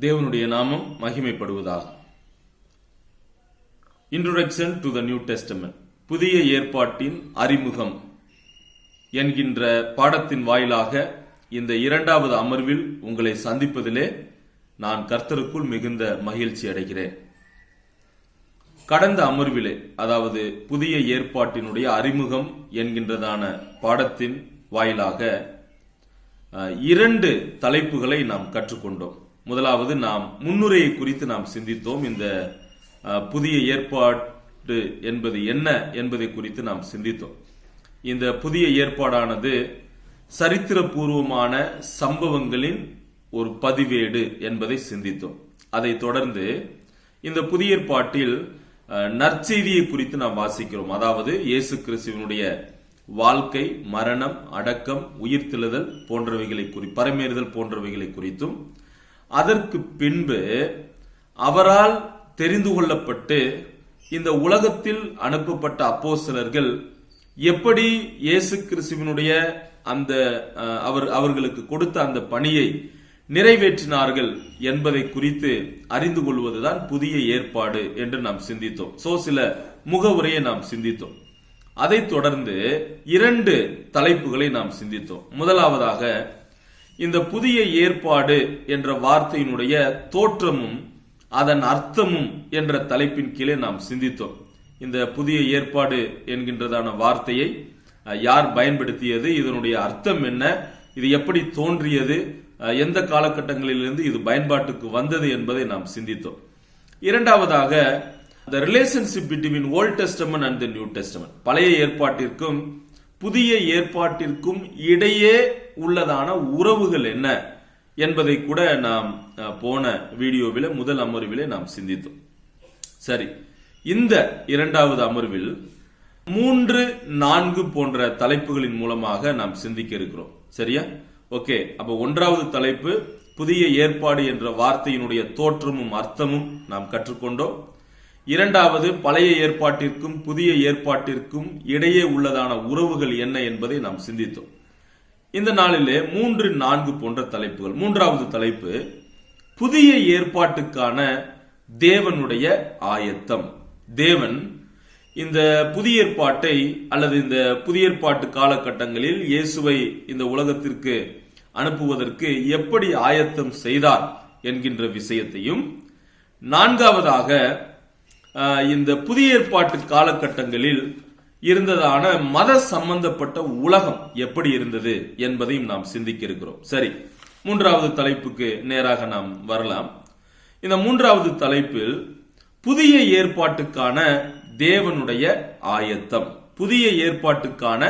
தேவனுடைய நாமம் மகிமைப்படுவதாக. Introduction to the new testament, புதிய ஏற்பாட்டின் அறிமுகம் என்கின்ற பாடத்தின் வாயிலாக இந்த இரண்டாவது அமர்வில் உங்களை சந்திப்பதிலே நான் கர்த்தருக்குள் மிகுந்த மகிழ்ச்சி அடைகிறேன். கடந்த அமர்விலே, அதாவது புதிய ஏற்பாட்டினுடைய அறிமுகம் என்கின்றதான பாடத்தின் வாயிலாக இரண்டு தலைப்புகளை நாம் கற்றுக்கொண்டோம். முதலாவது, நாம் முன்னுரையை குறித்து நாம் சிந்தித்தோம். இந்த புதிய ஏற்பாடு என்பது என்ன என்பதை குறித்து நாம் சிந்தித்தோம். இந்த புதிய ஏற்பாடானது சரித்திரபூர்வமான சம்பவங்களின் ஒரு பதிவேடு என்பதை சிந்தித்தோம். அதை தொடர்ந்து இந்த புதிய ஏற்பாட்டில் நற்செய்தியை குறித்து நாம் வாசிக்கிறோம். அதாவது இயேசு கிறிஸ்துவினுடைய வாழ்க்கை, மரணம், அடக்கம், உயிர்த்தெழுதல் போன்றவைகளை பரமேறுதல் போன்றவைகளை குறித்தும், அதற்கு பின்பு அவரால் தெரிந்து கொள்ளப்பட்டு இந்த உலகத்தில் அனுப்பப்பட்ட அப்போஸ்தலர்கள் எப்படி இயேசு கிறிஸ்துவினுடைய அந்த அவர்களுக்கு கொடுத்த அந்த பணியை நிறைவேற்றினார்கள் என்பதை குறித்து அறிந்து கொள்வதுதான் புதிய ஏற்பாடு என்று நாம் சிந்தித்தோம். சில முகவுரையை நாம் சிந்தித்தோம். அதைத் தொடர்ந்து இரண்டு தலைப்புகளை நாம் சிந்தித்தோம். முதலாவதாக, இந்த புதிய ஏற்பாடு என்ற வார்த்தையினுடைய தோற்றமும் அதன் அர்த்தமும் என்ற தலைப்பின் கீழே நாம் சிந்தித்தோம். இந்த புதிய ஏற்பாடு என்கின்றதான வார்த்தையை யார் பயன்படுத்தியது, இதனுடைய அர்த்தம் என்ன, இது எப்படி தோன்றியது, எந்த காலகட்டங்களிலிருந்து இது பயன்பாட்டுக்கு வந்தது என்பதை நாம் சிந்தித்தோம். இரண்டாவதாக, the relationship between Old Testament and the New Testament, பழைய ஏற்பாட்டிற்கும் புதிய ஏற்பாட்டிற்கும் இடையே உள்ளதான உறவுகள் என்ன என்பதை கூட நாம் போன வீடியோவில் முதல் அமர்விலே நாம் சிந்தித்தோம். சரி, இந்த இரண்டாவது அமர்வில் 3, 4 போன்ற தலைப்புகளின் மூலமாக நாம் சிந்திக்க இருக்கிறோம். சரியா? ஓகே. அப்ப ஒன்றாவது தலைப்பு, புதிய ஏற்பாடு என்ற வார்த்தையினுடைய தோற்றமும் அர்த்தமும் நாம் கற்றுக்கொண்டோம். இரண்டாவது, பழைய ஏற்பாட்டிற்கும் புதிய ஏற்பாட்டிற்கும் இடையே உள்ளதான உறவுகள் என்ன என்பதை நாம் சிந்தித்தோம். இந்த நாளிலே 3, 4 போன்ற தலைப்புகள். மூன்றாவது தலைப்பு, புதிய ஏற்பாட்டுக்கான தேவனுடைய ஆயத்தம். தேவன் இந்த புதிய ஏற்பாட்டை அல்லது இந்த புதிய ஏற்பாட்டு காலகட்டங்களில் இயேசுவை இந்த உலகத்திற்கு அனுப்புவதற்கு எப்படி ஆயத்தம் செய்தார் என்கின்ற விஷயத்தையும், நான்காவதாக, இந்த புதிய ஏற்பாட்டு காலகட்டங்களில் இருந்ததான மத சம்பந்தப்பட்ட உலகம் எப்படி இருந்தது என்பதையும் நாம் சிந்திக்க இருக்கிறோம். சரி, மூன்றாவது தலைப்புக்கு நேராக நாம் வரலாம். இந்த மூன்றாவது தலைப்பில் புதிய ஏற்பாட்டுக்கான தேவனுடைய ஆயத்தம். புதிய ஏற்பாட்டுக்கான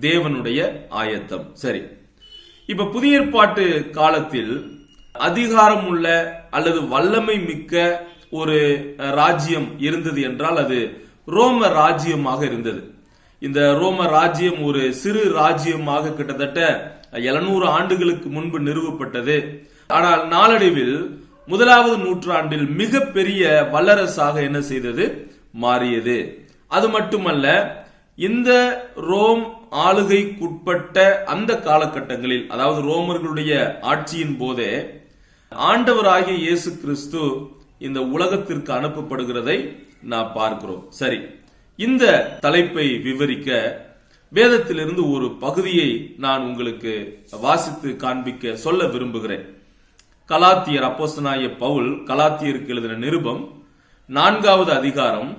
தேவனுடைய ஆயத்தம். சரி, இப்ப புதிய ஏற்பாட்டு காலத்தில் அதிகாரம் உள்ள அல்லது வல்லமை மிக்க ஒரு ராஜ்யம் இருந்தது என்றால் அது ரோம ராஜ்யமாக இருந்தது. இந்த ரோம ராஜ்யம் ஒரு சிறு ராஜ்யமாக கிட்டத்தட்ட 700 ஆண்டுகளுக்கு முன்பு நிறுவப்பட்டது. ஆனால் நாளடைவில் 1வது நூற்றாண்டில் மிகப்பெரிய வல்லரசாக என்ன செய்தது? மாறியது. அது மட்டுமல்ல, இந்த ரோம் ஆளுகைக்குட்பட்ட அந்த காலகட்டங்களில், அதாவது ரோமர்களுடைய ஆட்சியின் போதே ஆண்டவராகிய இயேசு கிறிஸ்து இந்த உலகத்திற்கு அனுப்பப்படுகிறதை நாம் பார்க்கிறோம். சரி, இந்த தலைப்பை விவரிக்க வேதத்திலிருந்து ஒரு பகுதியை நான் உங்களுக்கு வாசித்து காண்பிக்க சொல்ல விரும்புகிறேன். கலாத்தியர், அப்போஸ்தலனாகிய பவுல் கலாத்தியருக்கு எழுதின நிருபம் 4வது அதிகாரம்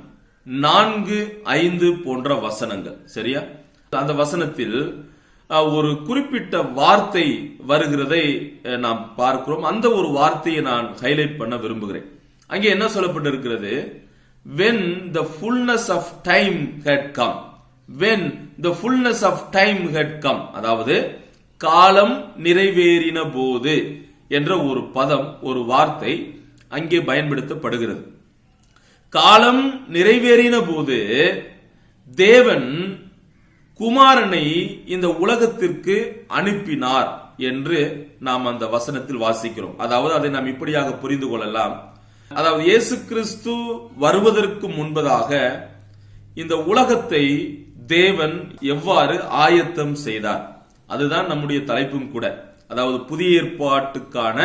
4, 5 போன்ற வசனங்கள். சரியா? அந்த வசனத்தில் ஒரு குறிப்பிட்ட வார்த்தை வருகிறதை நாம் பார்க்கிறோம். அந்த ஒரு வார்த்தையை நான் ஹைலைட் பண்ண விரும்புகிறேன். அங்கே என்ன சொல்லப்பட்டிருக்கிறது? when the fullness of time had come. when the fullness of time had come, அதாவது காலம் நிறைவேறின போது என்ற ஒரு பதம், ஒரு வார்த்தை அங்கே பயன்படுத்தப்படுகிறது. காலம் நிறைவேறின போது தேவன் குமாரனை இந்த உலகத்திற்கு அனுப்பினார் என்று நாம் அந்த வசனத்தில் வாசிக்கிறோம். அதாவது அதை நாம் இப்படியாக புரிந்து கொள்ளலாம். அதாவது இயேசு கிறிஸ்து வருவதற்கு முன்பதாக இந்த உலகத்தை தேவன் எவ்வாறு ஆயத்தம் செய்தார், அதுதான் நம்முடைய தலைப்பும் கூட. அதாவது புதிய ஏற்பாட்டுக்கான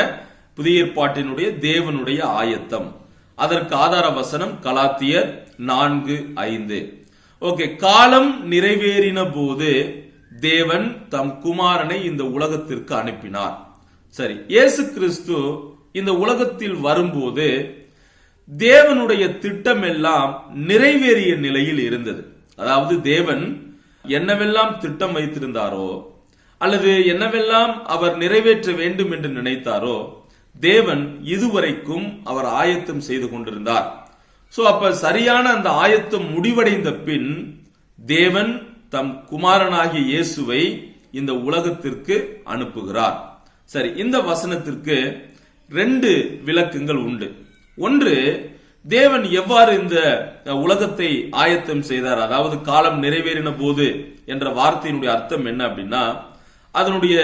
புதிய ஏற்பாட்டினுடைய தேவனுடைய ஆயத்தம். அதற்கு ஆதார வசனம் கலாத்தியர் 4:5. ஓகே, காலம் நிறைவேறின போது தேவன் தம் குமாரனை இந்த உலகத்திற்கு அனுப்பினார். சரி, இயேசு கிறிஸ்து இந்த உலகத்தில் வரும்போது தேவனுடைய திட்டம் எல்லாம் நிறைவேறிய நிலையில் இருந்தது. அதாவது தேவன் என்னவெல்லாம் திட்டம் வைத்திருந்தாரோ அல்லது என்னவெல்லாம் அவர் நிறைவேற்ற வேண்டும் என்று நினைத்தாரோ தேவன் இதுவரைக்கும் அவர் ஆயத்தம் செய்து கொண்டிருந்தார். சோ அப்ப சரியான அந்த ஆயத்தம் முடிவடைந்த பின் தேவன் தம் குமாரனாகிய இயேசுவை இந்த உலகத்திற்கு அனுப்புகிறார். சரி, இந்த வசனத்திற்கு 2 விளக்கங்கள் உண்டு. ஒன்று, தேவன் எவ்வாறு இந்த உலகத்தை ஆயத்தம் செய்தார், அதாவது காலம் நிறைவேறின போது என்ற வார்த்தையினுடைய அர்த்தம் என்ன அப்படின்னா, அதனுடைய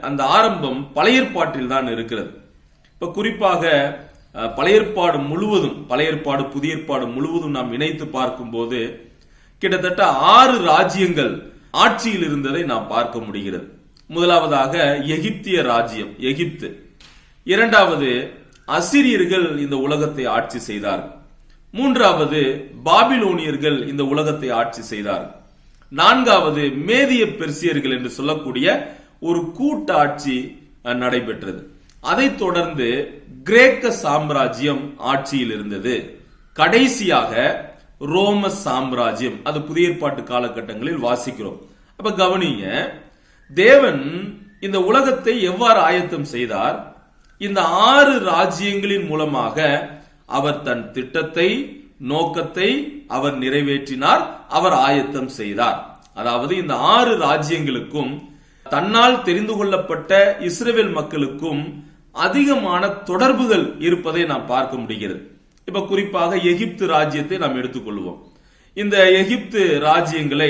அந்த ஆரம்பம் பழைய ஏற்பாட்டில் தான் இருக்கிறது. இப்ப குறிப்பாக பழைய ஏற்பாடு முழுவதும், பழைய ஏற்பாடு புதிய ஏற்பாடு முழுவதும் நாம் இணைத்து பார்க்கும் போது கிட்டத்தட்ட 6 ராஜ்யங்கள் ஆட்சியில் இருந்ததை நாம் பார்க்க முடிகிறது. முதலாவதாக எகிப்திய ராஜ்யம், எகிப்து. இரண்டாவது, அசிரியர்கள் இந்த உலகத்தை ஆட்சி செய்தார்கள். மூன்றாவது, பாபிலோனியர்கள் இந்த உலகத்தை ஆட்சி செய்தார்கள். நான்காவது, மேதிய பெர்சியர்கள் என்று சொல்லக்கூடிய ஒரு கூட்டாட்சி நடைபெற்றது. அதைத் தொடர்ந்து கிரேக்க சாம்ராஜ்யம் ஆட்சியில் இருந்தது. கடைசியாக ரோம சாம்ராஜ்யம், அது புதிய ஏற்பாட்டு காலகட்டங்களில் வாசிக்கிறோம். அப்ப கவனிங்க, தேவன் இந்த உலகத்தை எவ்வாறு ஆயத்தம் செய்தார்? இந்த 6 ராஜ்யங்களின் மூலமாக அவர் தன் திட்டத்தை, நோக்கத்தை அவர் நிறைவேற்றினார், அவர் ஆயத்தம் செய்தார். அதாவது இந்த 6 ராஜ்யங்களுக்கும் தன்னால் தெரிந்து கொள்ளப்பட்ட இஸ்ரவேல் மக்களுக்கும் அதிகமான தொடர்புகள் இருப்பதை நாம் பார்க்க முடிகிறது. இப்ப குறிப்பாக எகிப்து ராஜ்யத்தை நாம் எடுத்துக்கொள்வோம். இந்த எகிப்து ராஜ்யங்களை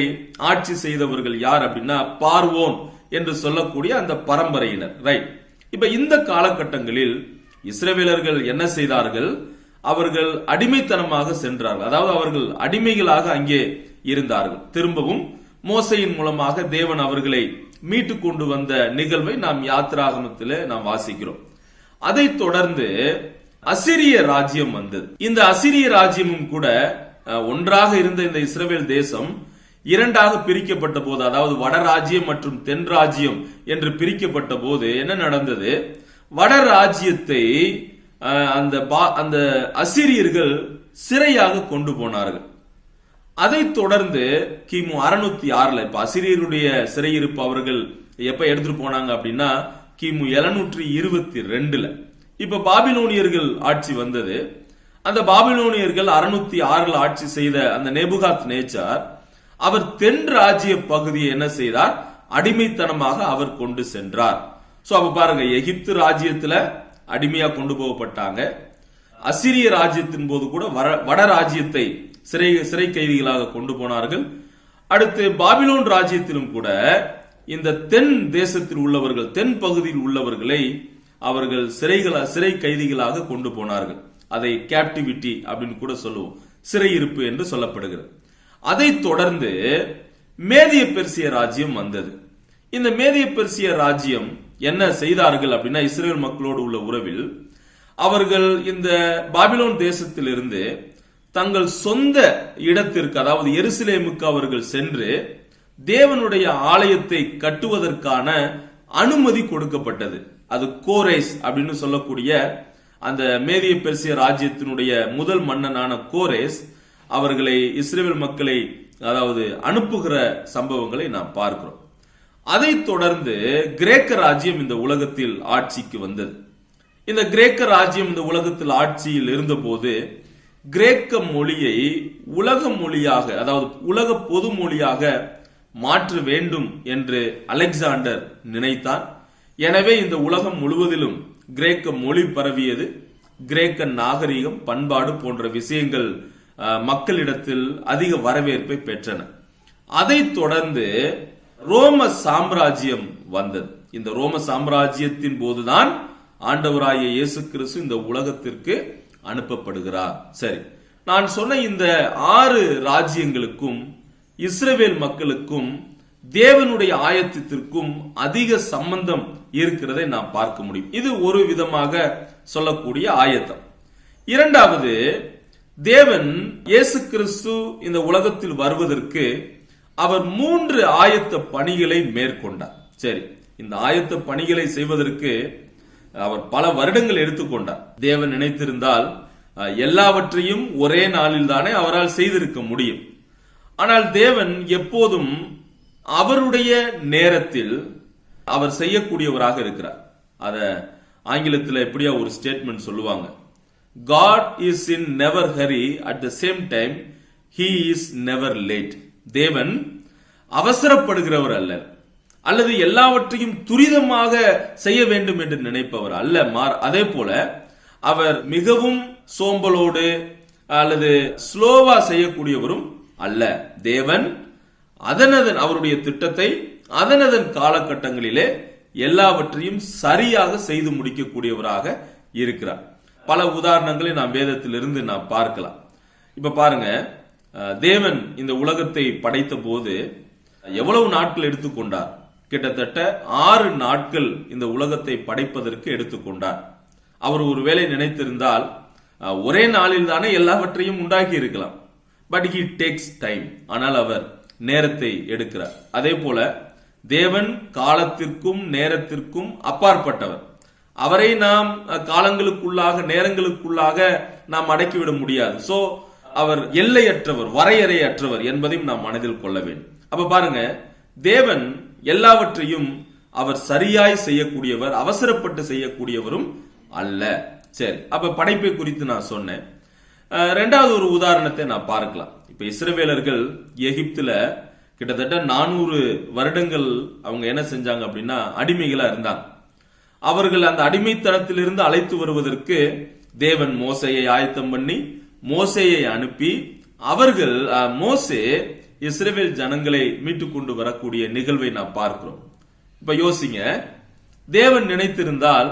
ஆட்சி செய்தவர்கள் யார் அப்படின்னா, பார்வோன் என்று சொல்லக்கூடிய அந்த பரம்பரையினர். ரைட். இப்ப இந்த காலகட்டங்களில் இஸ்ரவேலர்கள் என்ன செய்தார்கள்? அவர்கள் அடிமைத்தனமாக சென்றார்கள். அதாவது அவர்கள் அடிமைகளாக அங்கே இருந்தார்கள். திரும்பவும் மோசையின் மூலமாக தேவன் அவர்களை மீட்டு கொண்டு வந்த நிகழ்வை நாம் யாத்திராகமத்திலே நாம் வாசிக்கிறோம். அதைத் தொடர்ந்து அசிரிய ராஜ்யம் வந்தது. இந்த அசிரிய ராஜ்யமும் கூட ஒன்றாக இருந்த இந்த இஸ்ரவேல் தேசம் 2ஆக பிரிக்கப்பட்ட போது, அதாவது வட ராஜ்யம் மற்றும் தென் ராஜ்யம் என்று பிரிக்கப்பட்ட போது என்ன நடந்தது? வட ராஜ்யத்தை அந்த அசிரியர்கள் சிறையாக கொண்டு போனார்கள். அதைத் தொடர்ந்து கிமு 606 இப்ப அசிரியருடைய சிறையிருப்பு அவர்கள் எப்ப எடுத்துட்டு போனாங்க அப்படின்னா கிமு 722. இப்ப பாபிலோனியர்கள் ஆட்சி வந்தது. அந்த பாபிலோனியர்கள் 606 ஆட்சி செய்த அந்த நேபுகாத் நேச்சார் அவர் தென் ராஜ்ய பகுதியை என்ன செய்தார்? அடிமைத்தனமாக அவர் கொண்டு சென்றார். சோ அப்ப பாருங்க, எகிப்து ராஜ்யத்துல அடிமையா கொண்டு போகப்பட்டாங்க. அசிரிய ராஜ்யத்தின் போது கூட வட ராஜ்யத்தை சிறை கைதிகளாக கொண்டு போனார்கள். அடுத்து பாபிலோன் ராஜ்யத்திலும் கூட இந்த தென் தேசத்தில் உள்ளவர்கள், தென் பகுதியில் உள்ளவர்களை அவர்கள் சிறை கைதிகளாக கொண்டு போனார்கள். அதை கேப்டிவிட்டி அப்படின்னு கூட சொல்லுவோம், சிறையிருப்பு என்று சொல்லப்படுகிறது. அதைத் தொடர்ந்து மேதிய பெர்சிய ராஜ்யம் வந்தது. இந்த மேதிய பெர்சிய ராஜ்யம் என்ன செய்தார்கள் அப்படின்னா, இஸ்ரேல் மக்களோடு உள்ள உறவில் அவர்கள் இந்த பாபிலோன் தேசத்திலிருந்து தங்கள் சொந்த இடத்திற்கு, அதாவது எருசலேமுக்கு அவர்கள் சென்று தேவனுடைய ஆலயத்தை கட்டுவதற்கான அனுமதி கொடுக்கப்பட்டது. அது கோரேஸ் அப்படின்னு சொல்லக்கூடிய அந்த மேதிய பெர்சிய ராஜ்யத்தினுடைய முதல் மன்னனான கோரேஸ் அவர்களை, இஸ்ரேல் மக்களை அதாவது அனுப்புகிற சம்பவங்களை நாம் பார்க்கிறோம். அதைத் தொடர்ந்து கிரேக்க ராஜ்யம் இந்த உலகத்தில் ஆட்சிக்கு வந்தது. இந்த கிரேக்க ராஜ்யம் இந்த உலகத்தில் ஆட்சியில் இருந்தபோது கிரேக்க மொழியை உலக மொழியாக, அதாவது உலக பொது மொழியாக மாற்ற வேண்டும் என்று அலெக்சாண்டர் நினைத்தார். எனவே இந்த உலகம் முழுவதிலும் கிரேக்க மொழி பரவியது. கிரேக்க நாகரிகம், பண்பாடு போன்ற விஷயங்கள் மக்களிடத்தில் அதிக வரவேற்பை பெற்றன. அதைத் தொடர்ந்து ரோம சாம்ராஜ்யம் வந்தது. இந்த ரோம சாம்ராஜ்யத்தின் போதுதான் ஆண்டவராகிய இயேசு கிறிஸ்து இந்த உலகத்திற்கு அனுப்பப்படுகிறார். சரி, நான் சொன்ன இந்த 6 ராஜ்யங்களுக்கும் இஸ்ரவேல் மக்களுக்கும் தேவனுடைய ஆயத்தத்திற்கும் அதிக சம்பந்தம் இருக்கிறதை நாம் பார்க்க முடியும். இது ஒரு விதமாக சொல்லக்கூடிய ஆயத்தம். இரண்டாவது, தேவன் இயேசு கிறிஸ்து இந்த உலகத்தில் வருவதற்கு அவர் 3 ஆயத்த பணிகளை மேற்கொண்டார். சரி, இந்த ஆயத்த பணிகளை செய்வதற்கு அவர் பல வருடங்கள் எடுத்துக்கொண்டார். தேவன் நினைத்திருந்தால் எல்லாவற்றையும் ஒரே நாளில் தானே அவரால் செய்திருக்க முடியும். ஆனால் தேவன் எப்போதும் அவருடைய நேரத்தில் அவர் செய்யக்கூடியவராக இருக்கிறார். அத ஆங்கிலத்தில் எப்படியா ஒரு ஸ்டேட்மெண்ட் சொல்லுவாங்க, God is in never hurry, at the same time he is never late. தேவன் அவசரப்படுகிறவர் அல்ல, அல்லது எல்லாவற்றையும் துரிதமாக செய்ய வேண்டும் என்று நினைப்பவர் அல்ல. அதே போல அவர் மிகவும் சோம்பலோடு அல்லது ஸ்லோவா செய்யக்கூடியவரும் அல்ல. தேவன் அதனதன் அவருடைய திட்டத்தை அதனதன் காலகட்டங்களிலே எல்லாவற்றையும் சரியாக செய்து முடிக்கக்கூடியவராக இருக்கிறார். பல உதாரணங்களை நாம் வேதத்திலிருந்து நாம் பார்க்கலாம். இப்ப பாருங்க, தேவன் இந்த உலகத்தை படைத்த போது எவ்வளவு நாட்கள் எடுத்துக்கொண்டார்? கிட்டத்தட்ட 6 நாட்கள் இந்த உலகத்தை படைப்பதற்கு எடுத்துக்கொண்டார். அவர் ஒருவேளை நினைத்திருந்தால் ஒரே நாளில் தானே எல்லாவற்றையும் உண்டாக்கி இருக்கலாம். But he takes time. ஆனால் அவர் நேரத்தை எடுக்கிறார். அதே போல தேவன் காலத்திற்கும் நேரத்திற்கும் அப்பாற்பட்டவர். அவரை நாம் காலங்களுக்குள்ளாக நேரங்களுக்குள்ளாக நாம் அடக்கிவிட முடியாது. சோ அவர் எல்லையற்றவர், வரையறையற்றவர் என்பதையும் நாம் மனதில் கொள்ள வேண்டும். அப்ப பாருங்க, தேவன் எல்லாவற்றையும் அவர் சரியாய் செய்யக்கூடியவர், அவசரப்பட்டு செய்யக்கூடியவரும் அல்ல. சரி, அப்ப படைப்பை குறித்து நான் சொன்னேன். ரெண்டாவது ஒரு உதாரணத்தை நான் பார்க்கலாம். இப்ப இஸ்ரவேலர்கள் எகிப்துல கிட்டத்தட்ட 400 வருடங்கள் அவங்க என்ன செஞ்சாங்க அப்படின்னா அடிமைகளா இருந்தாங்க. அவர்கள் அந்த அடிமைத்தனத்திலிருந்து அழைத்து வருவதற்கு தேவன் மோசேயை ஆயத்தம் பண்ணி மோசேயை அனுப்பி அவர்கள் மோசே இஸ்ரவேல் ஜனங்களை மீட்டுக் கொண்டு வரக்கூடிய நிகழ்வை நாம் பார்க்கிறோம். இப்ப யோசிங்க, தேவன் நினைத்திருந்தால்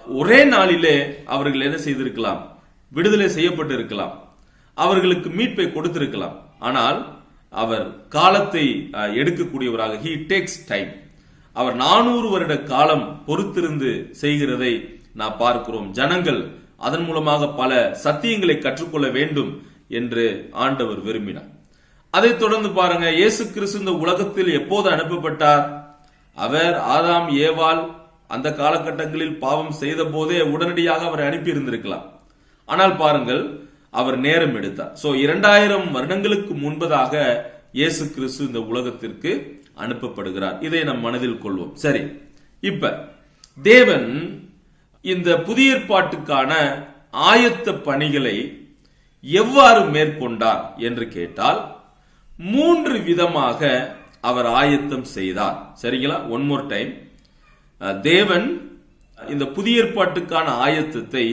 ஒரே நாளிலே அவர்கள் என்ன செய்திருக்கலாம்? விடுதலை செய்யப்பட்டு இருக்கலாம், அவர்களுக்கு மீட்பை கொடுத்திருக்கலாம். ஆனால் அவர் காலத்தை எடுக்கக்கூடியவராக, he takes time. அவர் 400 வருட காலம் பொறுத்திருந்து செய்கிறதை நாம் பார்க்கிறோம். ஜனங்கள் அதன் மூலமாக பல சத்தியங்களை கற்றுக்கொள்ள வேண்டும் என்று ஆண்டவர் விரும்பினார். அதைத் தொடர்ந்து பாருங்க, இயேசு கிறிஸ்து இந்த உலகத்தில் எப்போது அனுப்பப்பட்டார்? அவர் ஆதாம் ஏவாள் அந்த காலகட்டங்களில் பாவம் செய்த போதே உடனடியாக அவரை அனுப்பி இருந்திருக்கலாம். ஆனால் பாருங்கள், அவர் நேரம் எடுத்தார். சோ 2000 வருடங்களுக்கு முன்பதாக இயேசு கிறிஸ்து இந்த உலகத்திற்கு அனுப்பப்படுகிறார். இதை நம் மனதில் கொள்வோம். சரி, இப்ப தேவன் இந்த புதிய ஏற்பாட்டுக்கான ஆயத்த பணிகளை எவ்வாறு மேற்கொண்டார் என்று கேட்டால் 3 விதமாக அவர் ஆயத்தம் செய்தார். சரிங்களா? One more time. தேவன் இந்த புதிய ஏற்பாட்டுக்கான ஆயத்தத்தை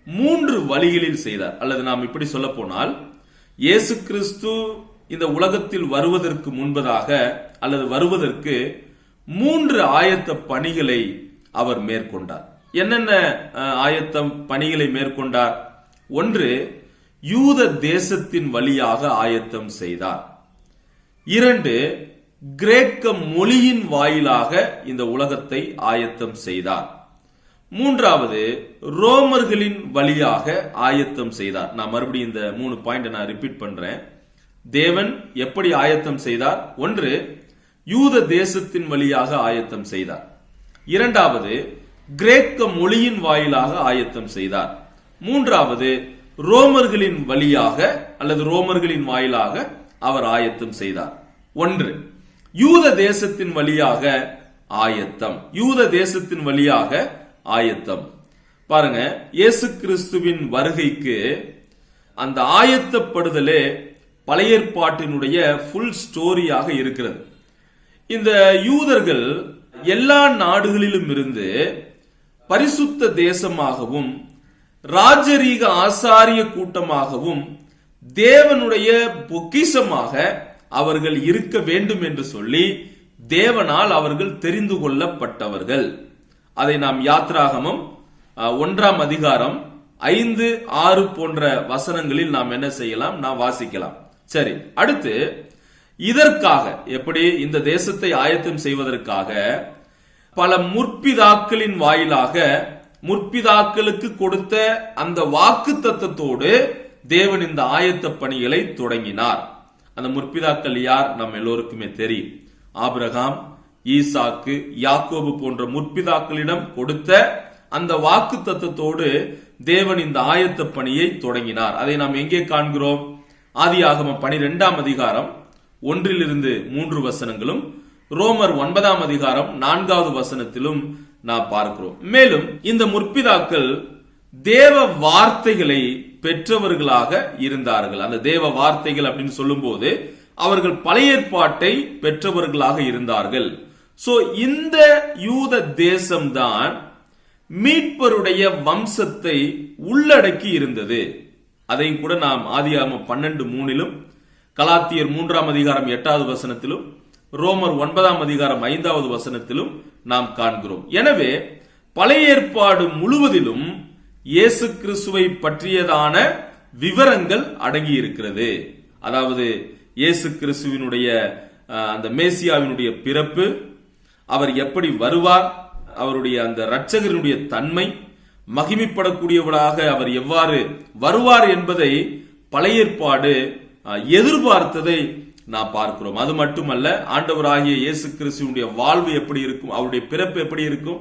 3 வழிகளில் செய்தார். அல்லது நாம் இப்படி சொல்ல போனால், இயேசு கிறிஸ்து இந்த உலகத்தில் வருவதற்கு முன்பதாக அல்லது வருவதற்கு 3 ஆயத்த பணிகளை அவர் மேற்கொண்டார். என்னென்ன ஆயத்தம் பணிகளை மேற்கொண்டார்? ஒன்று, யூத தேசத்தின் வழியாக ஆயத்தம் செய்தார். 2, கிரேக்க மொழியின் வாயிலாக இந்த உலகத்தை ஆயத்தம் செய்தார். 3வது, ரோமர்களின் வழியாக ஆயத்தம் செய்தார். நான் மறுபடியும் இந்த 3 பாயிண்ட் நான் ரிப்பீட் பண்றேன். தேவன் எப்படி ஆயத்தம் செய்தார்? ஒன்று, யூத தேசத்தின் வழியாக ஆயத்தம் செய்தார். 2வது, கிரேக்க மொழியின் வாயிலாக ஆயத்தம் செய்தார். 3வது, ரோமர்களின் வழியாக அல்லது ரோமர்களின் வாயிலாக அவர் ஆயத்தம் செய்தார். 1, யூத தேசத்தின் வழியாக ஆயத்தம். யூத தேசத்தின் வழியாக ஆயத்தம். பாருங்க, இயேசு கிறிஸ்துவின் வருகைக்கு அந்த ஆயத்தப்படுதலே பழைய ஏற்பாட்டினுடைய ஃபுல் ஸ்டோரியாக இருக்கிறது. இந்த யூதர்கள் எல்லா நாடுகளிலும் இருந்து பரிசுத்த தேசமாகவும் ராஜரீக ஆசாரிய கூட்டமாகவும் தேவனுடைய பொக்கிஷமாக அவர்கள் இருக்க வேண்டும் என்று சொல்லி தேவனால் அவர்கள் தெரிந்து கொள்ளப்பட்டவர்கள். அதை நாம் யாத்ராகமம் 1ஆம் அதிகாரம் 5, 6 போன்ற வசனங்களில் நாம் என்ன செய்யலாம்? நாம் வாசிக்கலாம். சரி, அடுத்து இதற்காக எப்படி இந்த தேசத்தை ஆயத்தம் செய்வதற்காக பல முற்பிதாக்களின் வாயிலாக முற்பிதாக்களுக்கு கொடுத்த அந்த வாக்கு தத்தத்தோடு தேவன் இந்த ஆயத்த பணிகளை தொடங்கினார். அந்த முற்பிதாக்கள் யார்? நம்ம எல்லோருக்குமே தெரியும். ஆபிரகாம், ஈசாக்கு, யாக்கோபு போன்ற முற்பிதாக்களிடம் கொடுத்த அந்த வாக்கு தத்தத்தோடு தேவன் இந்த ஆயத்த பணியை தொடங்கினார். அதை நாம் எங்கே காண்கிறோம்? ஆதியாகமம் 12ஆம் அதிகாரம் 1-3 வசனங்களும், ரோமர் 9ஆம் அதிகாரம் 4வது வசனத்திலும் நாம் பார்க்கிறோம். மேலும் இந்த முற்பிதாக்கள் தேவ வார்த்தைகளை பெற்றவர்களாக இருந்தார்கள். அந்த தேவ வார்த்தைகள் அப்படின்னு சொல்லும் போது அவர்கள் பழைய ஏற்பாட்டை பெற்றவர்களாக இருந்தார்கள். சோ இந்த யூத தேசம்தான் மீட்பருடைய வம்சத்தை உள்ளடக்கி இருந்தது. அதையும் கூட நாம் ஆதியாகமம் 12:3 கலாத்தியர் 3ஆம் அதிகாரம் 8வது வசனத்திலும், ரோமர் 9ஆம் அதிகாரம் 5வது வசனத்திலும் நாம் காண்கிறோம். எனவே பழைய ஏற்பாடு முழுவதிலும் இயேசு கிறிஸ்துவை பற்றியதான விவரங்கள் அடங்கி இருக்கிறது. அதாவது இயேசு கிறிஸ்துவினுடைய அந்த மேசியாவினுடைய பிறப்பு, அவர் எப்படி வருவார், அவருடைய அந்த இரட்சகருடைய தன்மை, மகிமைப்படக்கூடியவராக அவர் எவ்வாறு வருவார் என்பதை பழைய ஏற்பாடு எதிர்பார்த்ததை நாம் பார்க்கிறோம். அது மட்டுமல்ல, ஆண்டவராகிய இயேசு கிறிஸ்துவினுடைய வாழ்வு எப்படி இருக்கும், அவருடைய பிறப்பு எப்படி இருக்கும்,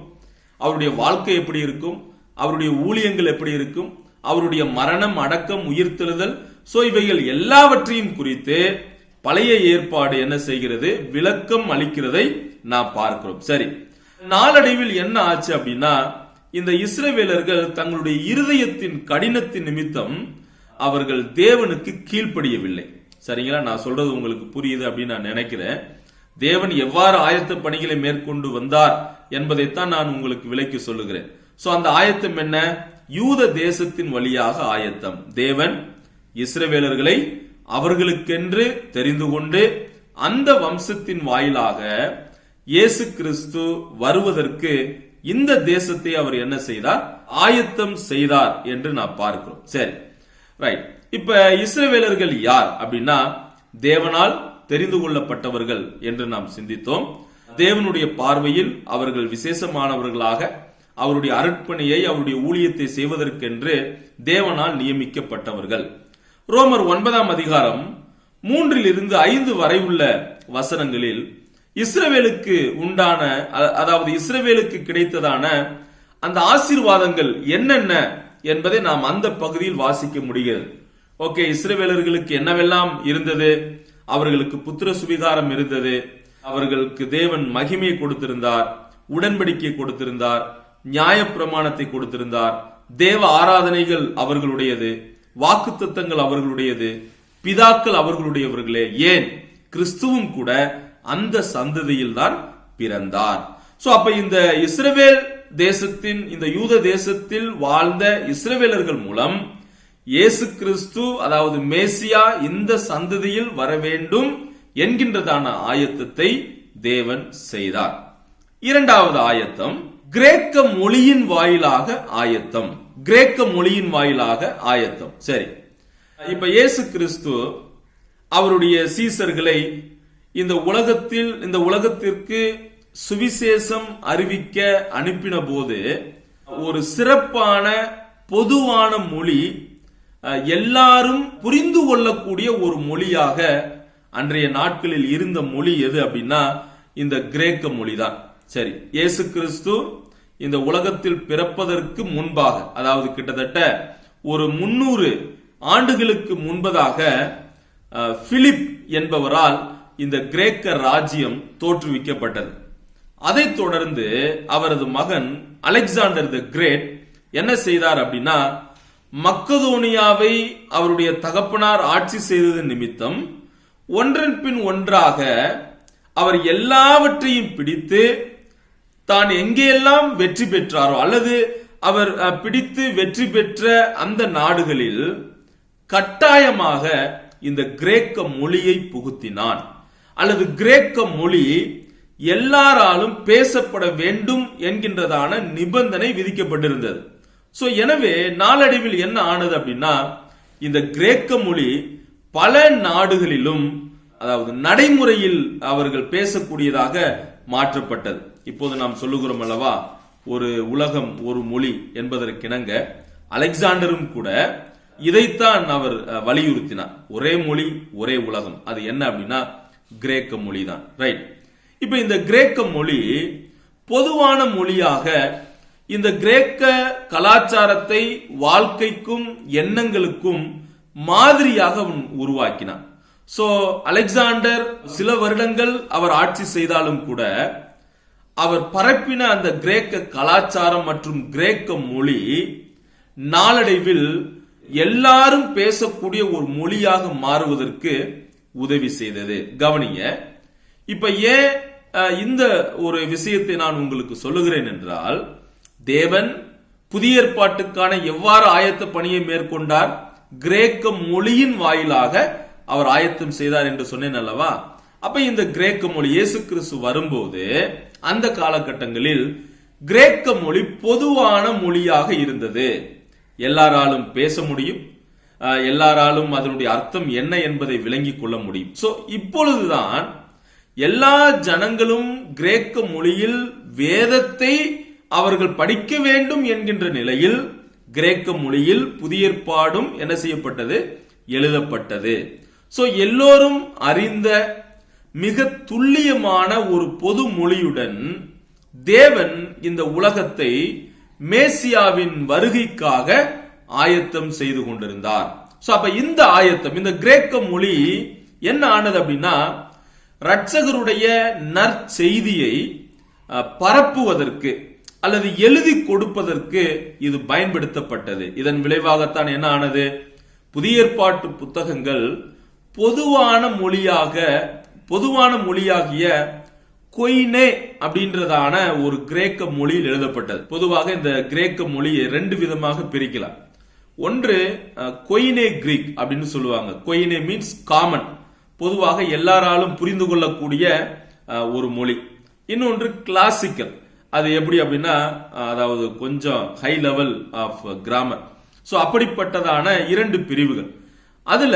அவருடைய வாழ்க்கை எப்படி இருக்கும், அவருடைய ஊழியங்கள் எப்படி இருக்கும், அவருடைய மரணம், அடக்கம், உயிர்த்தெழுதல், சோ இவைகள் எல்லாவற்றையும் குறித்து பழைய ஏற்பாடு என்ன செய்கிறது? விளக்கம் அளிக்கிறதை நாம் பார்க்கிறோம். சரி, நாளடைவில் என்ன ஆச்சு அப்படின்னா, இந்த இஸ்ரவேலர்கள் தங்களுடைய இருதயத்தின் கடினத்தின் நிமித்தம் அவர்கள் தேவனுக்கு கீழ்ப்படியவில்லை. சரிங்களா? நான் சொல்றது உங்களுக்கு புரியுது அப்படின்னு நான் நினைக்கிறேன். தேவன் எவ்வாறு ஆயத்த பணிகளை மேற்கொண்டு வந்தார் என்பதைத்தான் நான் உங்களுக்கு விளக்கி சொல்லுகிறேன். சோ அந்த ஆயத்தம் என்ன? யூத தேசத்தின் வழியாக ஆயத்தம். தேவன் இஸ்ரவேலர்களை அவர்களுக்கென்று தெரிந்து கொண்டு அந்த வம்சத்தின் வாயிலாக இயேசு கிறிஸ்து வருவதற்கு இந்த தேசத்தை அவர் என்ன செய்தார்? ஆயத்தம் செய்தார் என்று நாம் பார்க்கிறோம். சரி, ரைட். இப்ப இஸ்ரவேலர்கள் யார் அப்படின்னா, தேவனால் தெரிந்து கொள்ளப்பட்டவர்கள் என்று நாம் சிந்தித்தோம். தேவனுடைய பார்வையில் அவர்கள் விசேஷமானவர்களாக அவருடைய அர்ப்பணியை, அவருடைய ஊழியத்தை செய்வதற்கென்று தேவனால் நியமிக்கப்பட்டவர்கள். ரோமர் 9ஆம் அதிகாரம் 3-5 வரை உள்ள வசனங்களில் இஸ்ரவேலுக்கு உண்டான, அதாவது இஸ்ரவேலுக்கு கிடைத்ததான அந்த ஆசீர்வாதங்கள் என்னென்ன என்பதை நாம் அந்த பகுதியில் வாசிக்க முடிகிறது. ஓகே, இஸ்ரவேலர்களுக்கு என்னவெல்லாம் இருந்தது? அவர்களுக்கு புத்திர சுவிகாரம் இருந்தது, அவர்களுக்கு தேவன் மகிமையை கொடுத்திருந்தார், உடன்படிக்கை கொடுத்திருந்தார், நியாய பிரமாணத்தை கொடுத்திருந்தார், தேவ ஆராதனைகள் அவர்களுடையது, வாக்குத்தத்தங்கள் அவர்களுடையது, பிதாக்கள் அவர்களுடையவர்களே, ஏன் கிறிஸ்துவும் கூட அந்த சந்ததியில் தான் பிறந்தார். சோ அப்ப இந்த இஸ்ரவேல் தேசத்தின், இந்த யூத தேசத்தில் வாழ்ந்த இஸ்ரவேலர்கள் மூலம் இயேசு கிறிஸ்து, அதாவது மேசியா இந்த சந்ததியில் வர வேண்டும் என்கின்றதான ஆயத்தத்தை தேவன் செய்தார். இரண்டாவது ஆயத்தம் கிரேக்க மொழியின் வாயிலாக ஆயத்தம். கிரேக்க மொழியின் வாயிலாக ஆயத்தம். சரி, இப்ப இயேசு கிறிஸ்து அவருடைய சீசர்களை இந்த உலகத்திற்கு சுவிசேஷம் அறிவிக்க அனுப்பின போது ஒரு சிறப்பான பொதுவான மொழி, எல்லாரும் புரிந்து கொள்ளக்கூடிய ஒரு மொழியாக அன்றைய நாட்களில் இருந்த மொழி எது அப்படின்னா இந்த கிரேக்க மொழி தான். சரி, இயேசு கிறிஸ்து இந்த உலகத்தில் பிறப்பதற்கு முன்பாக, அதாவது கிட்டத்தட்ட ஒரு 300 ஆண்டுகளுக்கு முன்பதாக பிலிப் என்பவரால் இந்த கிரேக்க ராஜ்யம் தோற்றுவிக்கப்பட்டது. அதைத் தொடர்ந்து அவரது மகன் அலெக்சாண்டர் தி கிரேட் என்ன செய்தார் அப்படின்னா, மக்கதோனியாவை அவருடைய தகப்பனார் ஆட்சி செய்தது நிமித்தம் ஒன்றன் பின் ஒன்றாக அவர் எல்லாவற்றையும் பிடித்து தான் எங்கெல்லாம் வெற்றி பெற்றாரோ, அல்லது அவர் பிடித்து வெற்றி பெற்ற அந்த நாடுகளில் கட்டாயமாக இந்த கிரேக்க மொழியை புகுத்தினான். அல்லது கிரேக்க மொழி எல்லாராலும் பேசப்பட வேண்டும் என்கின்றதான நிபந்தனை விதிக்கப்பட்டிருந்தது. சோ எனவே நாளடைவில் என்ன ஆனது அப்படின்னா, இந்த கிரேக்க மொழி பல நாடுகளிலும், அதாவது நடைமுறையில் அவர்கள் பேசக்கூடியதாக மாற்றப்பட்டது. இப்போது நாம் சொல்லுகிறோம் அல்லவா, ஒரு உலகம் ஒரு மொழி என்பதற்கிணங்க அலெக்சாண்டரும் கூட இதைத்தான் அவர் வலியுறுத்தினார். ஒரே மொழி ஒரே உலகம். அது என்ன அப்படின்னா கிரேக்க மொழி தான். ரைட். இப்ப இந்த கிரேக்க மொழி பொதுவான மொழியாக இந்த கிரேக்க கலாச்சாரத்தை வாழ்க்கைக்கும் எண்ணங்களுக்கும் மாதிரியாக உருவாக்கினார். சோ அலெக்சாண்டர் சில வருடங்கள் அவர் ஆட்சி செய்தாலும் கூட அவர் பரப்பின அந்த கிரேக்க கலாச்சாரம் மற்றும் கிரேக்க மொழி நாளடைவில் எல்லாரும் பேசக்கூடிய ஒரு மொழியாக மாறுவதற்கு உதவி செய்தது. கவனிங்க. இப்ப ஏன் இந்த ஒரு விஷயத்தை நான் உங்களுக்கு சொல்லுகிறேன் என்றால், தேவன் புதிய ஏற்பாட்டுக்கான எவ்வாறு ஆயத்த பணியை மேற்கொண்டார்? கிரேக்க மொழியின் வாயிலாக அவர் ஆயத்தம் செய்தார் என்று சொன்னேன் அல்லவா? அப்ப இந்த கிரேக்க மொழி இயேசு கிறிஸ்து வரும்போது அந்த காலகட்டங்களில் கிரேக்க மொழி பொதுவான மொழியாக இருந்தது. எல்லாராலும் பேச முடியும், எல்லாராலும் அதனுடைய அர்த்தம் என்ன என்பதை விளங்கிக் கொள்ள முடியும். சோ இப்பொழுதுதான் எல்லா ஜனங்களும் கிரேக்க மொழியில் வேதத்தை அவர்கள் படிக்க வேண்டும் என்கின்ற நிலையில் கிரேக்க மொழியில் புதிய ஏற்பாடும் என்ன செய்யப்பட்டது? எழுதப்பட்டது. சோ எல்லோரும் அறிந்த மிக துல்லியமான ஒரு பொது மொழியுடன் தேவன் இந்த உலகத்தை மேசியாவின் வருகைக்காக ஆயத்தம் செய்து கொண்டிருந்தார். சோ அப்ப இந்த ஆயத்தம், இந்த கிரேக்க மொழி என்ன ஆனது அப்படின்னா, இரட்சகருடைய நற்செய்தியை பரப்புவதற்கு அல்லது எழுதி கொடுப்பதற்கு இது பயன்படுத்தப்பட்டது. இதன் விளைவாகத்தான் என்ன ஆனது? புதிய ஏற்பாட்டு புத்தகங்கள் பொதுவான மொழியாகிய கொய்னே அப்படின்றதான ஒரு கிரேக்க மொழியில் எழுதப்பட்டது. பொதுவாக இந்த கிரேக்க மொழியை ரெண்டு விதமாக பிரிக்கலாம். ஒன்று கொய்னே கிரீக் அப்படின்னு சொல்லுவாங்க. கொய்னே மீன்ஸ் காமன், பொதுவாக எல்லாராலும் புரிந்து கொள்ளக்கூடிய ஒரு மொழி. இன்னொன்று கிளாசிக்கல். அது எப்படி அப்படின்னா, அதாவது கொஞ்சம் high level of grammar. So அப்படிப்பட்டதான இரண்டு பிரிவுகள். அதுல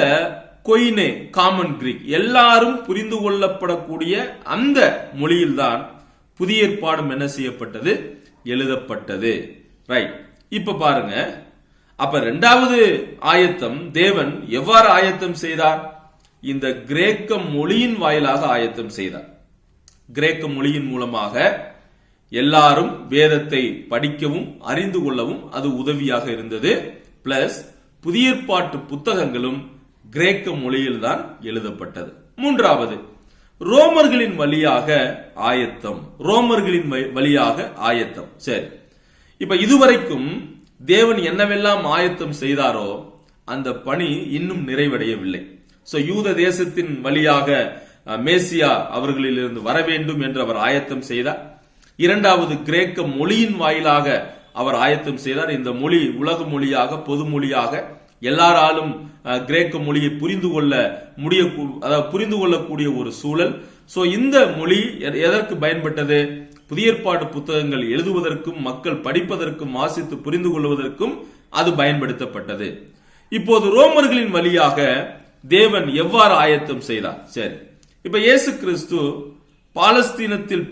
கொய்னே காமன் கிரீக், எல்லாரும் புரிந்து கொள்ளப்படக்கூடிய அந்த மொழியில்தான் புதிய ஏற்பாடும் என்ன செய்யப்பட்டது? எழுதப்பட்டது. ரைட். இப்ப பாருங்க, அப்ப இரண்டாவது ஆயத்தம் தேவன் எவ்வாறு ஆயத்தம் செய்தார்? இந்த கிரேக்க மொழியின் வாயிலாக ஆயத்தம் செய்தார். கிரேக்க மொழியின் மூலமாக எல்லாரும் வேதத்தை படிக்கவும் அறிந்து கொள்ளவும் அது உதவியாக இருந்தது. பிளஸ் புதிய ஏற்பாட்டு புத்தகங்களும் கிரேக்க மொழியில் தான் எழுதப்பட்டது. மூன்றாவது ரோமர்களின் வழியாக ஆயத்தம். ரோமர்களின் வழியாக ஆயத்தம். சரி, இப்ப இதுவரைக்கும் தேவன் என்னவெல்லாம் ஆயத்தம் செய்தாரோ அந்த பணி இன்னும் நிறைவடையவில்லை. சோ யூத தேசத்தின் வழியாக மேசியா அவர்களிலிருந்து வர வேண்டும் என்று அவர் ஆயத்தம் செய்தார். இரண்டாவது கிரேக்க மொழியின் வாயிலாக அவர் ஆயத்தம் செய்தார். இந்த மொழி உலக மொழியாக, பொது மொழியாக எல்லாராலும் கிரேக்க மொழியை புரிந்து கொள்ளக்கூடிய ஒரு சூழல். சோ இந்த மொழி எதற்கு பயன்பட்டது? புதிய ஏற்பாடு புத்தகங்கள் எழுதுவதற்கும் மக்கள் படிப்பதற்கும் வாசித்து புரிந்து கொள்வதற்கும் அது பயன்படுத்தப்பட்டது. இப்போது ரோமர்களின் வழியாக தேவன் எவ்வாறு ஆயத்தம் செய்தார்? சரி, இப்ப இயேசு கிறிஸ்து பாலஸ்தீனத்தில்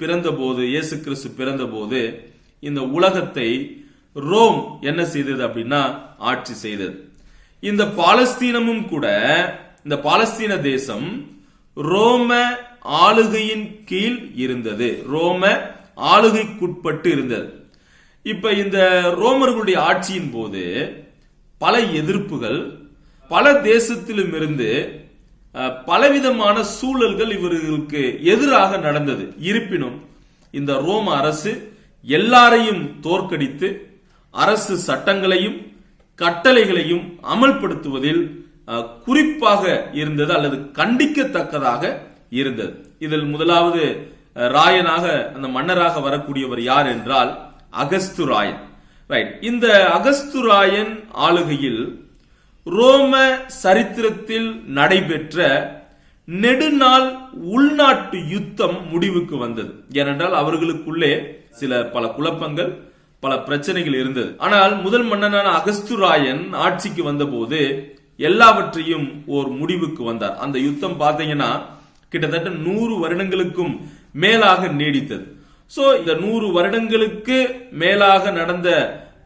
பிறந்தபோது இந்த உலகத்தை ரோம் என்ன செய்தது அப்படின்னா ஆட்சி செய்தது. இந்த பாலஸ்தீனமும் கூட, இந்த பாலஸ்தீன தேசம் ரோம ஆளுகையின் கீழ் இருந்தது, ரோம ஆளுகைக்குட்பட்டு இருந்தது. இப்ப இந்த ரோமர்களுடைய ஆட்சியின் போது பல எதிர்ப்புகள், பல தேசத்திலும் இருந்து பலவிதமான சூழல்கள் இவர்களுக்கு எதிராக நடந்தது. இருப்பினும் இந்த ரோம அரசு எல்லாரையும் தோற்கடித்து அரசு சட்டங்களையும் கட்டளைகளையும் அமல்படுத்துவதில் குறிப்பாக இருந்தது அல்லது கண்டிக்கத்தக்கதாக இருந்தது. இதில் முதலாவது ராயனாக, அந்த மன்னராக வரக்கூடியவர் யார் என்றால் அகஸ்து ராயன். ரைட். இந்த அகஸ்து ராயன் ஆளுகையில் ரோம சரித்திரத்தில் நடைபெற்ற நெடுநாள் உள்நாட்டு யுத்தம் முடிவுக்கு வந்தது. ஏனென்றால் அவர்களுக்குள்ளே பல குழப்பங்கள், பல பிரச்சனைகள் இருந்தது. ஆனால் முதல் மன்னனான அகஸ்து ராயன் ஆட்சிக்கு வந்தபோது எல்லாவற்றையும் ஒரு முடிவுக்கு வந்தார். அந்த யுத்தம் பார்த்தீங்கன்னா கிட்டத்தட்ட 100 வருடங்களுக்கும் மேலாக நீடித்தது. சோ இந்த 100 வருடங்களுக்கு மேலாக நடந்த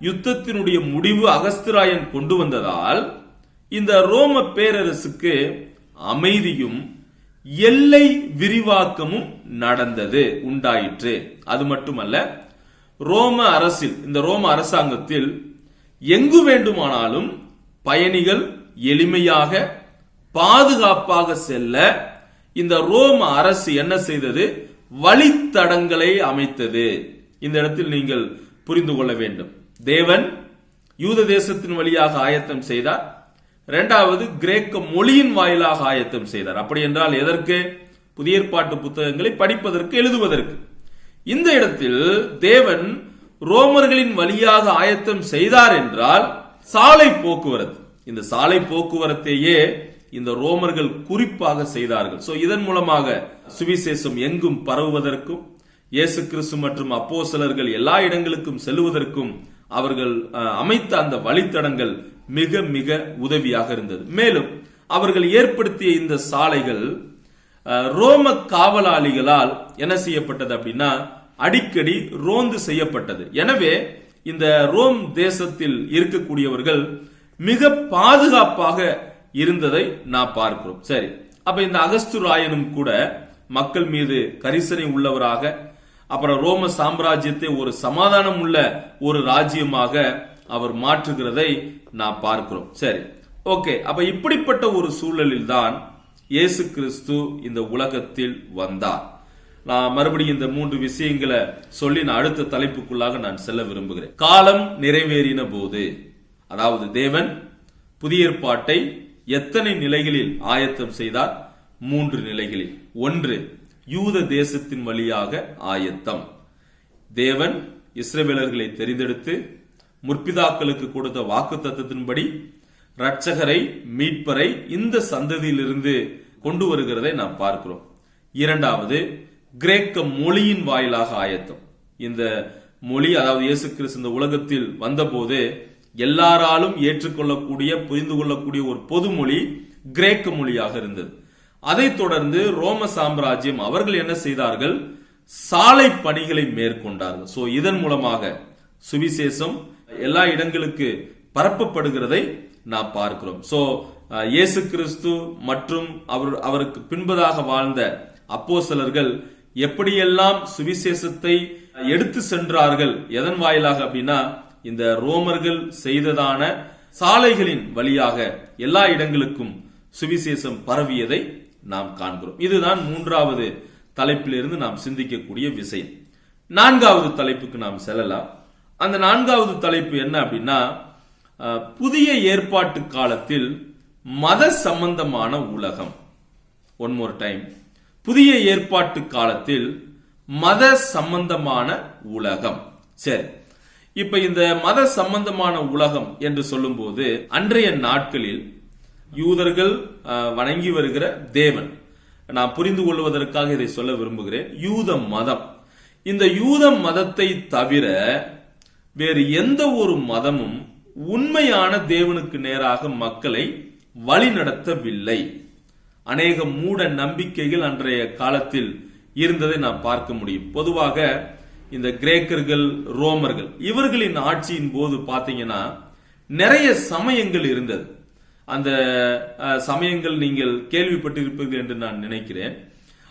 யுத்தத்தினுடைய முடிவு அகஸ்திராயன் கொண்டு வந்ததால் இந்த ரோம பேரரசுக்கு அமைதியும் எல்லை விரிவாக்கமும் நடந்தது, உண்டாயிற்று. அது மட்டுமல்ல, ரோம அரசில், இந்த ரோம அரசாங்கத்தில் எங்கு வேண்டுமானாலும் பயணிகள் எளிமையாக பாதுகாப்பாக செல்ல இந்த ரோம அரசு என்ன செய்தது? வழித்தடங்களை அமைத்தது. இந்த இடத்தில் நீங்கள் புரிந்து கொள்ள வேண்டும். தேவன் யூத தேசத்தின் வழியாக ஆயத்தம் செய்தார். இரண்டாவது, கிரேக்க மொழியின் வாயிலாக ஆயத்தம் செய்தார். அப்படி என்றால் எதற்கு? புதிய ஏற்பாட்டு புத்தகங்களை படிப்பதற்கு, எழுதுவதற்கு. இந்த இடத்தில் தேவன் ரோமர்களின் வழியாக ஆயத்தம் செய்தார் என்றால் சாலை போக்குவரத்து, இந்த சாலை போக்குவரத்தையே இந்த ரோமர்கள் குறிப்பாக செய்தார்கள். சோ இதன் மூலமாக சுவிசேஷம் எங்கும் பரவுவதற்கும், இயேசு கிறிஸ்து மற்றும் அப்போஸ்தலர்கள் எல்லா இடங்களுக்கும் செல்லுவதற்கும் அவர்கள் அமைத்த அந்த வழித்தடங்கள் மிக மிக உதவியாக இருந்தது. மேலும் அவர்கள் ஏற்படுத்திய இந்த சாலைகள் ரோம காவலாளிகளால் என்ன செய்யப்பட்டது அப்படின்னா அடிக்கடி ரோந்து செய்யப்பட்டது. எனவே இந்த ரோம் தேசத்தில் இருக்கக்கூடியவர்கள் மிக பாதுகாப்பாக இருந்ததை நான் பார்க்கிறோம். சரி, அப்ப இந்த அகஸ்துராயனும் கூட மக்கள் மீது கரிசனை உள்ளவராக, அப்புறம் ரோம சாம்ராஜ்யத்தை ஒரு சமாதானம் உள்ள ஒரு ராஜ்யமாக அவர் மாற்றுகிறதை நான் பார்க்கிறோம். சரி, ஓகே. அப்ப இப்படிப்பட்ட ஒரு சூழலில் தான் இயேசு கிறிஸ்து இந்த உலகத்தில் வந்தார். நான் மறுபடியும் இந்த 3 விஷயங்களை சொல்லி நான் அடுத்த தலைப்புக்குள்ளாக நான் செல்ல விரும்புகிறேன். காலம் நிறைவேறின போது, அதாவது தேவன் புதிய ஏற்பாட்டை எத்தனை நிலைகளில் ஆயத்தம் செய்தார்? 3 நிலைகளில். 1, யூத தேசத்தின் வழியாக ஆயத்தம். தேவன் இஸ்ரவேலர்களை தெரிந்தெடுத்து முற்பிதாக்களுக்கு கொடுத்த வாக்குத்தத்தத்தின்படி இரட்சகரை, மீட்பரை இந்த சந்ததியிலிருந்து கொண்டு வருகிறதை நாம் பார்க்கிறோம். 2வது, கிரேக்க மொழியின் வாயிலாக ஆயத்தம். இந்த மொழி, அதாவது இயேசு கிறிஸ்து இந்த உலகத்தில் வந்தபோது எல்லாராலும் ஏற்றுக்கொள்ளக்கூடிய, புரிந்து கொள்ளக்கூடிய ஒரு பொது மொழி கிரேக்க மொழியாக இருந்தது. அதைத் தொடர்ந்து ரோம சாம்ராஜ்யம் அவர்கள் என்ன செய்தார்கள்? சாலை பணிகளை மேற்கொண்டார்கள். சோ இதன் மூலமாக சுவிசேஷம் எல்லா இடங்களுக்கு பரப்பப்படுகிறதை நாம் பார்க்கிறோம். சோ இயேசு கிறிஸ்து மற்றும் அவருக்கு பின்பதாக வாழ்ந்த அப்போஸ்தலர்கள் எப்படியெல்லாம் சுவிசேஷத்தை எடுத்து சென்றார்கள்? எதன் வாயிலாக அப்படின்னா இந்த ரோமர்கள் செய்ததான சாலைகளின் வழியாக எல்லா இடங்களுக்கும் சுவிசேஷம் பரவியதை நாம் காண்கிறோம். இதுதான் 3வது தலைப்பிலிருந்து நாம் சிந்திக்கக்கூடிய விஷயம். 4வது தலைப்புக்கு நாம் செல்லலாம். அந்த 4வது தலைப்பு என்ன அப்படின்னா, புதிய ஏற்பாட்டு காலத்தில் மத சம்பந்தமான உலகம். ஒன் மோர் டைம், புதிய ஏற்பாட்டு காலத்தில் மத சம்பந்தமான உலகம். சரி, இப்ப இந்த மத சம்பந்தமான உலகம் என்று சொல்லும் போது அன்றைய நாட்களில் யூதர்கள் வணங்கி வருகிற தேவன், நான் புரிந்து கொள்வதற்காக இதை சொல்ல விரும்புகிறேன், யூத மதம். இந்த யூத மதத்தை தவிர வேறு எந்த ஒரு மதமும் உண்மையான தேவனுக்கு நேராக மக்களை வழிநடத்தவில்லை. அநேக மூட நம்பிக்கைகள் அன்றைய காலத்தில் இருந்ததை நாம் பார்க்க முடியும். பொதுவாக இந்த கிரேக்கர்கள், ரோமர்கள் இவர்களின் ஆட்சியின் போது பாத்தீங்கன்னா நிறைய சமயங்கள் இருந்தது. அந்த சமயங்கள் நீங்கள் கேள்விப்பட்டிருப்பீர்கள் என்று நான் நினைக்கிறேன்.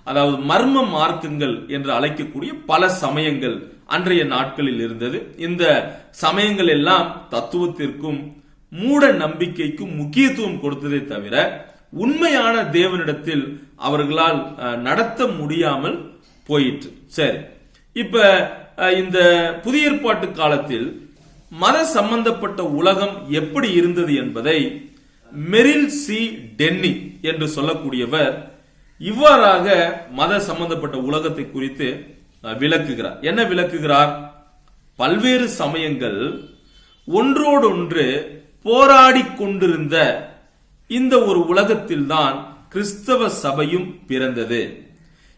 அதாவது மர்ம மார்க்கங்கள் என்று அழைக்கக்கூடிய பல சமயங்கள் அன்றைய நாட்களில் இருந்தது. இந்த சமயங்கள் எல்லாம் தத்துவத்திற்கும் மூட நம்பிக்கைக்கும் முக்கியத்துவம் கொடுத்ததை தவிர உண்மையான தேவனிடத்தில் அவர்களால் நடத்த முடியாமல் போயிற்று. சரி, இப்ப இந்த புதிய ஏற்பாட்டு காலத்தில் மத சம்பந்தப்பட்ட உலகம் எப்படி இருந்தது என்பதை மெரில் சி டென்னி என்று சொல்லக்கூடியவர் இவ்வாறாக மத சம்பந்தப்பட்ட உலகத்தை குறித்து விளக்குகிறார். என்ன விளக்குகிறார்? பல்வேறு சமயங்கள் ஒன்றோடொன்று போராடி கொண்டிருந்த இந்த ஒரு உலகத்தில் தான் கிறிஸ்தவ சபையும் பிறந்தது.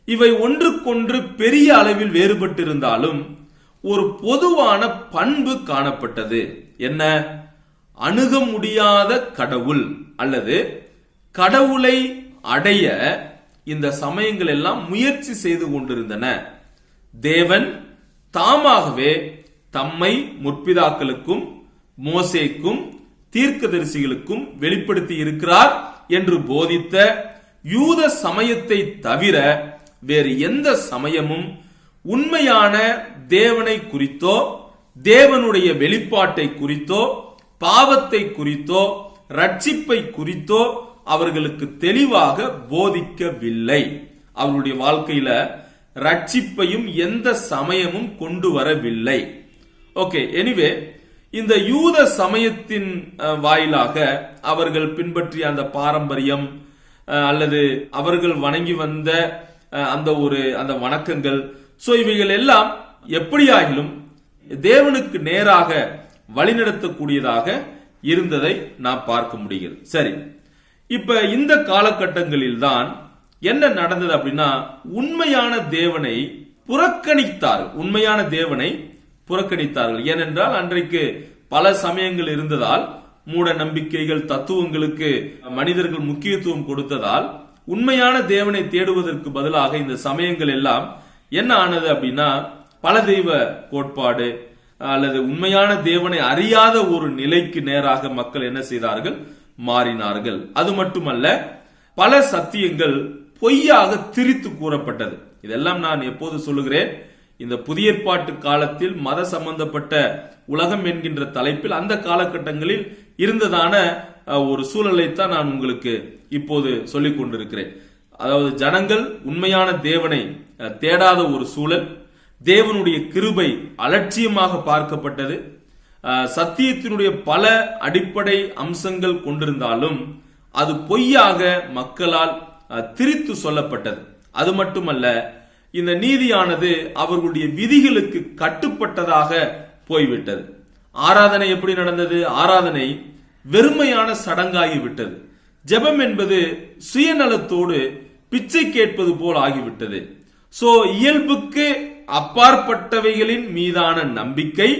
இவை ஒன்றுக்கொன்று பெரிய அளவில் வேறுபட்டிருந்தாலும் ஒரு பொதுவான பண்பு காணப்பட்டது. என்ன? அணுக முடியாத கடவுள் அல்லது கடவுளை அடைய இந்த சமயங்கள் எல்லாம் முயற்சி செய்து கொண்டிருந்தன. தேவன் தாமாகவே தம்மை முற்பிதாக்களுக்கும் மோசேக்கும் தீர்க்கதரிசிகளுக்கும் வெளிப்படுத்தி இருக்கிறார் என்று போதித்த யூத சமயத்தை தவிர வேறு எந்த சமயமும் உண்மையான தேவனை குறித்தோ தேவனுடைய வெளிப்பாட்டை குறித்தோ பாவத்தை குறித்தோ ரட்சிப்பை குறித்தோ அவர்களுக்கு தெளிவாக போதிக்கவில்லை. அவருடைய வாழ்க்கையில ரட்சிப்பையும் எந்த சமயமும் கொண்டு வரவில்லை. ஓகே, எனிவே இந்த யூத சமயத்தின் வாயிலாக அவர்கள் பின்பற்றிய அந்த பாரம்பரியம் அல்லது அவர்கள் வணங்கி வந்த அந்த வணக்கங்கள், சோ இவைகள் எல்லாம் எப்படியாகிலும் தேவனுக்கு நேராக வழிநடத்தக்கூடியதாக இருந்ததை நாம் பார்க்க முடிகிறது. சரி, இப்ப இந்த காலகட்டங்களில் தான் என்ன நடந்தது அப்படின்னா, உண்மையான தேவனை புறக்கணித்தார்கள். ஏனென்றால் அன்றைக்கு பல சமயங்கள் இருந்ததால், மூட நம்பிக்கைகள், தத்துவங்களுக்கு மனிதர்கள் முக்கியத்துவம் கொடுத்ததால் உண்மையான தேவனை தேடுவதற்கு பதிலாக இந்த சமயங்கள் எல்லாம் என்ன ஆனது அப்படின்னா, பல தெய்வ கோட்பாடு அல்லது உண்மையான தேவனை அறியாத ஒரு நிலைக்கு நேராக மக்கள் என்ன செய்தார்கள், மாறினார்கள். அது மட்டுமல்ல, பல சத்தியங்கள் பொய்யாக திரித்து கூறப்பட்டது. இதெல்லாம் நான் எப்போது சொல்லுகிறேன், இந்த புதிய ஏற்பாட்டு காலத்தில் மத சம்பந்தப்பட்ட உலகம் என்கின்ற தலைப்பில் அந்த காலகட்டங்களில் இருந்ததான ஒரு சூழலைத்தான் நான் உங்களுக்கு இப்போது சொல்லிக் கொண்டிருக்கிறேன். அதாவது ஜனங்கள் உண்மையான தேவனை தேடாத ஒரு சூழல், தேவனுடைய கிருபை அலட்சியமாக பார்க்கப்பட்டது, சத்தியத்தினுடைய பல அடிப்படை அம்சங்கள் கொண்டிருந்தாலும் அது பொய்யாக மக்களால் திரித்து சொல்லப்பட்டது. அது மட்டுமல்ல, இந்த நீதியானது அவர்களுடைய விதிகளுக்கு கட்டுப்பட்டதாக போய்விட்டது. ஆராதனை எப்படி நடந்தது? ஆராதனை வெறுமையான சடங்காகி விட்டது. ஜெபம் என்பது சுயநலத்தோடு பிச்சை கேட்பது போல் ஆகிவிட்டது. சோ இயல்புக்கு அப்பாற்பட்டவைகளின் மீதான நம்பிக்கை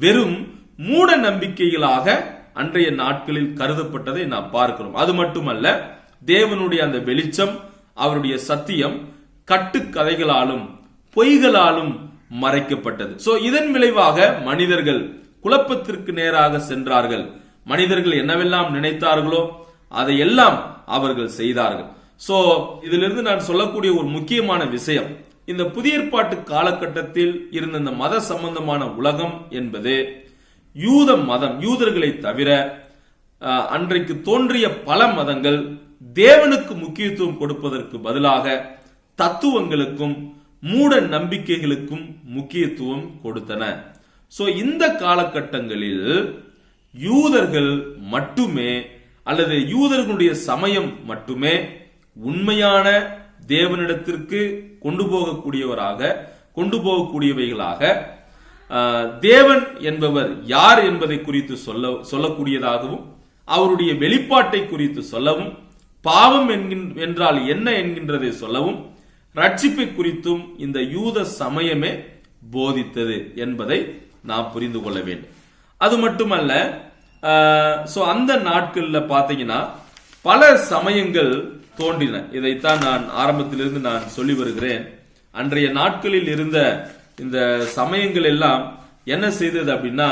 வெறும் மூட நம்பிக்கைகளாக அன்றைய நாட்களில் கருதப்பட்டதை நாம் பார்க்கிறோம். அது மட்டுமல்ல, தேவனுடைய அந்த வெளிச்சம், அவருடைய சத்தியம் கட்டுக்கதைகளாலும் பொய்களாலும் மறைக்கப்பட்டது. சோ இதன் விளைவாக மனிதர்கள் குழப்பத்திற்கு நேராக சென்றார்கள். மனிதர்கள் என்னவெல்லாம் நினைத்தார்களோ அதையெல்லாம் அவர்கள் செய்தார்கள். சோ இதிலிருந்து நான் சொல்லக்கூடிய ஒரு முக்கியமான விஷயம், இந்த புதிய ஏற்பாட்டு காலகட்டத்தில் இருந்த இந்த மத சம்பந்தமான உலகம் என்பது யூத மதம், யூதர்களை தவிர அன்றைக்கு தோன்றிய பல மதங்கள் தேவனுக்கு முக்கியத்துவம் கொடுப்பதற்கு பதிலாக தத்துவங்களுக்கும் மூட நம்பிக்கைகளுக்கும் முக்கியத்துவம் கொடுத்தன. சோ இந்த காலகட்டங்களில் யூதர்கள் மட்டுமே அல்லது யூதர்களுடைய சமயம் மட்டுமே உண்மையான தேவனிடத்திற்கு கொண்டு போகக்கூடியவைகளாக, தேவன் என்பவர் யார் என்பதை குறித்து சொல்லக்கூடியதாகவும், அவருடைய வெளிப்பாட்டை குறித்து சொல்லவும், பாவம் என்றால் என்ன என்கின்றதை சொல்லவும், ரட்சிப்பை குறித்தும் இந்த யூத சமயமே போதித்தது என்பதை நாம் புரிந்து கொள்ள வேண்டும். அது மட்டுமல்ல, அந்த நாட்களில் பார்த்தீங்கன்னா பல சமயங்கள் தோன்றின. இதைத்தான் நான் ஆரம்பத்திலிருந்து நான் சொல்லி வருகிறேன். அன்றைய நாட்களில் இருந்த இந்த சமயங்கள் எல்லாம் என்ன செய்தது அப்படின்னா,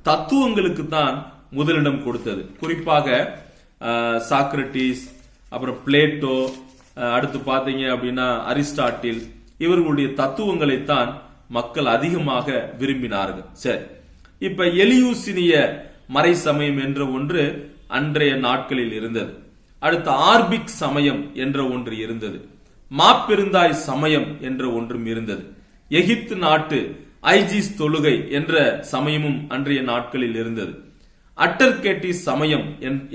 தத்துவங்களுக்கு தான் முதலிடம் கொடுத்தது. குறிப்பாக சாக்ரட்டிஸ், அப்புறம் பிளேட்டோ, அடுத்து பார்த்தீங்க அப்படின்னா அரிஸ்டாட்டில், இவர்களுடைய தத்துவங்களைத்தான் மக்கள் அதிகமாக விரும்பினார்கள். சரி, இப்ப எலியூசினிய மறை சமயம் என்ற ஒன்று அன்றைய நாட்களில் இருந்தது. அடுத்து ஆர்பிக் சமயம் என்ற ஒன்று இருந்தது. மாப்பெருந்தாய் சமயம் என்ற ஒன்றும் இருந்தது. எகிப்து நாட்டு ஐஜிஸ் தொழுகை என்ற சமயமும் அன்றைய நாட்களில் இருந்தது. அட்டர்கேட்டி சமயம்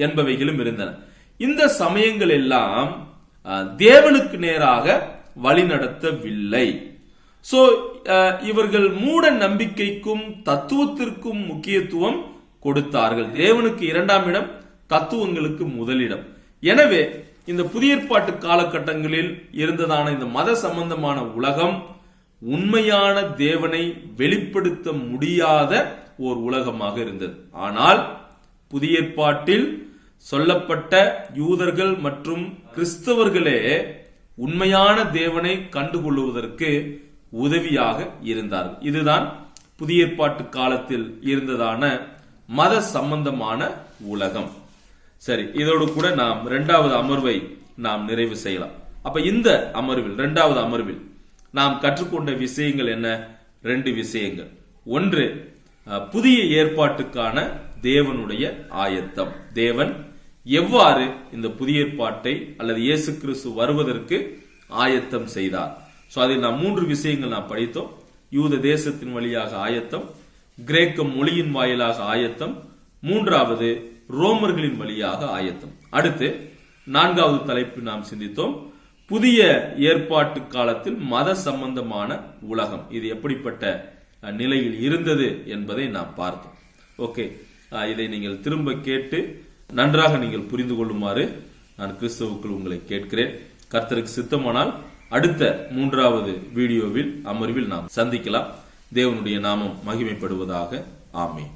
என்பவைகளும் இருந்தன. இந்த சமயங்கள் எல்லாம் தேவனுக்கு நேராக வழிநடத்தவில்லை. சோ இவர்கள் மூட நம்பிக்கைக்கும் தத்துவத்திற்கும் முக்கியத்துவம் கொடுத்தார்கள். தேவனுக்கு இரண்டாம் இடம், தத்துவங்களுக்கு முதலிடம். எனவே இந்த புதிய ஏற்பாட்டு காலகட்டங்களில் இருந்ததான இந்த மத சம்பந்தமான உலகம் உண்மையான தேவனை வெளிப்படுத்த முடியாத ஒரு உலகமாக இருந்தது. ஆனால் புதிய ஏற்பாட்டில் சொல்லப்பட்ட யூதர்கள் மற்றும் கிறிஸ்தவர்களே உண்மையான தேவனை கண்டுகொள்வதற்கு உதவியாக இருந்தார்கள். இதுதான் புதிய ஏற்பாட்டு காலத்தில் இருந்ததான மத சம்பந்தமான உலகம். சரி, இதோடு கூட நாம் 2வது அமர்வை நாம் நிறைவு செய்யலாம். அப்ப இந்த அமர்வில் 2வது அமர்வில் நாம் கற்றுக்கொண்ட விஷயங்கள் என்ன? 2 விஷயங்கள். ஒன்று, புதிய ஏற்பாட்டுக்கான தேவனுடைய ஆயத்தம். தேவன் எவ்வாறு இந்த புதிய ஏற்பாட்டை அல்லது இயேசு கிறிஸ்து வருவதற்கு ஆயத்தம் செய்தார். அதில் நாம் 3 விஷயங்கள் நாம் படித்தோம். யூத தேசத்தின் வழியாக ஆயத்தம், கிரேக்க மொழியின் வாயிலாக ஆயத்தம், 3வது ரோமர்களின் வழியாக ஆயத்தம். அடுத்து 4வது தலைப்பு நாம் சிந்தித்தோம், புதிய ஏற்பாட்டு காலத்தில் மத சம்பந்தமான உலகம் இது எப்படிப்பட்ட நிலையில் இருந்தது என்பதை நாம் பார்த்தோம். ஓகே, இதை நீங்கள் திரும்ப கேட்டு நன்றாக நீங்கள் புரிந்து கொள்ளுமாறு நான் கிறிஸ்துவுக்குள் உங்களை கேட்கிறேன். கர்த்தருக்கு சித்தமானால் அடுத்த 3வது வீடியோவில் அமர்வில் நாம் சந்திக்கலாம். தேவனுடைய நாமம் மகிமைப்படுவதாக. ஆமென்.